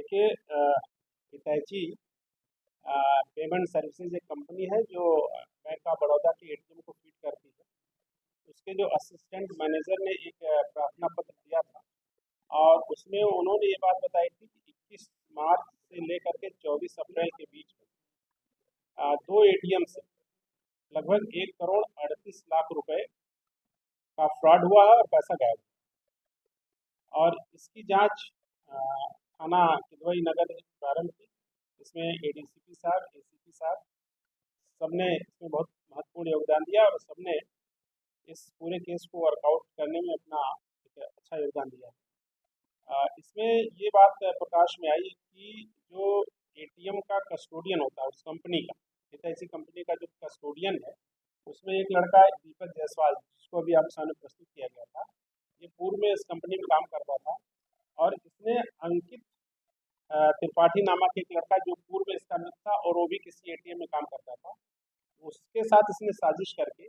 देखिए, हितैची payment services एक company है जो बैंक ऑफ बड़ौदा के एटीएम को फीड करती है। उसके जो असिस्टेंट मैनेजर ने एक प्रार्थना पत्र दिया था और उसमें उन्होंने ये बात बताई थी कि 21 मार्च से लेकर के 24 अप्रैल के बीच में दो एटीएम से लगभग 1 करोड़ 38 लाख रुपए का फ्रॉड हुआ है और पैसा गायब हुआ। और इसकी जांच थाना किदवई नगर ने प्रारंभ की। इसमें एडीसीपी साहब, एसीपी साहब सबने इसमें बहुत महत्वपूर्ण योगदान दिया और सबने इस पूरे केस को वर्कआउट करने में अपना एक अच्छा योगदान दिया। इसमें ये बात प्रकाश में आई कि जो एटीएम का कस्टोडियन होता है उस कंपनी का, हितैषी कंपनी का जो कस्टोडियन है, उसमें एक लड़का दीपक जायसवाल, जिसको अभी आपके सामने प्रस्तुत किया गया था, ये पूर्व में इस कंपनी में काम करता था। और इसने अंकित त्रिपाठी नामक एक लड़का जो पूर्व में इसका मित्र था और वो भी किसी एटीएम में काम करता था, उसके साथ इसने साजिश करके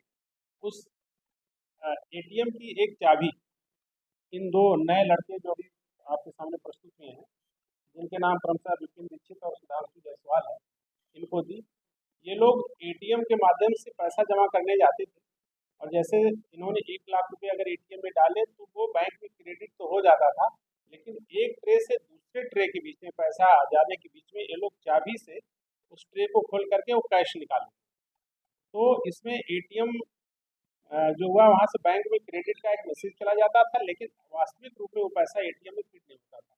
उस एटीएम की एक चाबी इन दो नए लड़के जो अभी आपके सामने प्रस्तुत हुए हैं, जिनके नाम क्रमशः विपिन दीक्षित और सुधांशु जायसवाल है, इनको दी। ये लोग एटीएम के माध्यम से पैसा जमा करने जाते थे और जैसे इन्होंने 1 लाख रुपए अगर एटीएम में डाले तो वो बैंक में क्रेडिट तो हो जाता था, लेकिन एक ट्रे से दूसरे ट्रे के बीच में पैसा आ जाने के बीच में ये लोग चाबी से उस ट्रे को खोल करके वो कैश निकाले। तो इसमें एटीएम जो हुआ वहाँ से बैंक में क्रेडिट का एक मैसेज चला जाता था, लेकिन वास्तविक रूप में वो पैसा एटीएम में फिट नहीं होता था।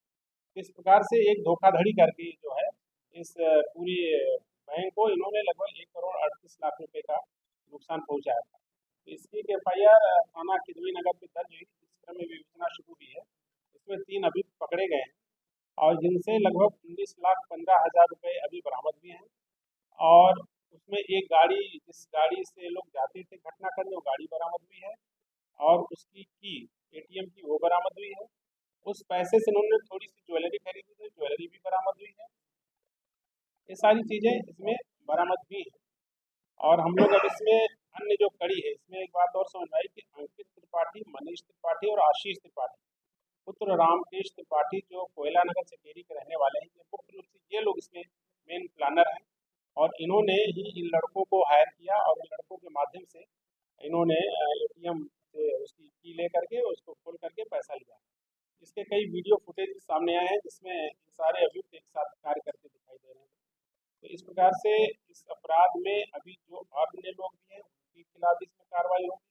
इस प्रकार से एक धोखाधड़ी करके जो है इस पूरी बैंक को इन्होंने लगभग 1 करोड़ 38 लाख रुपए का नुकसान पहुंचाया था। तो इसकी एक एफआईआर थाना किदवई नगर में दर्ज हुई, इस क्रम में विवेचना शुरू हुई है। इसमें 3 अभी पकड़े गए हैं और जिनसे लगभग 19,15,000 रुपए अभी बरामद हुए हैं। और उसमें एक गाड़ी, जिस गाड़ी से लोग जाते थे घटना करने, वो गाड़ी बरामद हुई है और उसकी एटीएम की वो बरामद हुई है। उस पैसे से उन्होंने थोड़ी सी ज्वेलरी खरीदी थी, ज्वेलरी भी बरामद हुई है। ये सारी चीज़ें इसमें बरामद हुई हैं। और हम लोग अब इसमें अन्य जो कड़ी है, इसमें एक बात और समझ आई कि अंकित त्रिपाठी, मनीष त्रिपाठी और आशीष त्रिपाठी पुत्र रामकेश त्रिपाठी जो कोयला नगर चकेरी के रहने वाले हैं, ये मुख्य रूप से ये लोग इसमें मेन प्लानर हैं। और इन्होंने ही इन लड़कों को हायर किया और इन लड़कों के माध्यम से इन्होंने एटीएम से उसकी की ले करके उसको खोल करके पैसा लिया। इसके कई वीडियो फुटेज सामने आए हैं जिसमें इन सारे अभियुक्त एक साथ कार्य करते दिखाई दे रहे हैं। तो इस प्रकार से इस अपराध में अभी जो अन्य लोग भी हैं उनके खिलाफ भी इसमें कार्रवाई होगी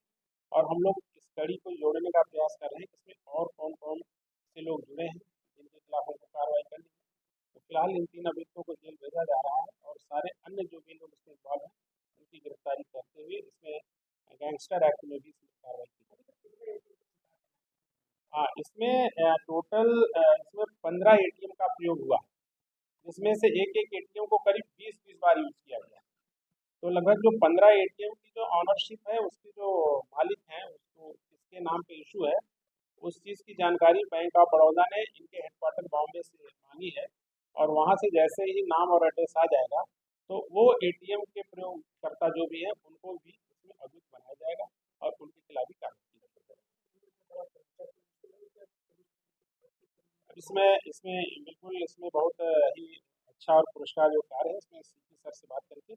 और हम लोग इस कड़ी को जोड़ने का प्रयास कर रहे हैं। इसमें और कौन कौन से लोग जुड़े हैं जिनके खिलाफ हमको कार्रवाई करनी है। तो फिलहाल इन 3 अभियुक्तों को जेल भेजा जा रहा है और सारे अन्य जो भी लोग इसमें इन्वॉल्व हैं उनकी गिरफ्तारी करते हुए इसमें गैंगस्टर एक्ट में भी इसमें कार्रवाई की जाएगी। हाँ, इसमें टोटल इसमें 15 एटीएम का प्रयोग हुआ, जिसमें से एक एक एटीएम को करीब 20-20 बार यूज किया गया। तो लगभग जो 15 एटीएम की जो ऑनरशिप है, उसकी जो मालिक हैं, उसको किसके नाम पे इशू है, उस चीज़ की जानकारी बैंक ऑफ बड़ौदा ने इनके हेडक्वार्टर बॉम्बे से मांगी है। और वहाँ से जैसे ही नाम और एड्रेस आ जाएगा तो वो एटीएम के प्रयोगकर्ता जो भी हैं उनको भी उसमें अभियुक्त बनाया जाएगा और उनके खिलाफ भी कार्रवाई की जाएगी। इसमें इसमें बिल्कुल इसमें बहुत ही अच्छा और पुरस्कार जो कार्य है, इसमें सीपी सर से बात करके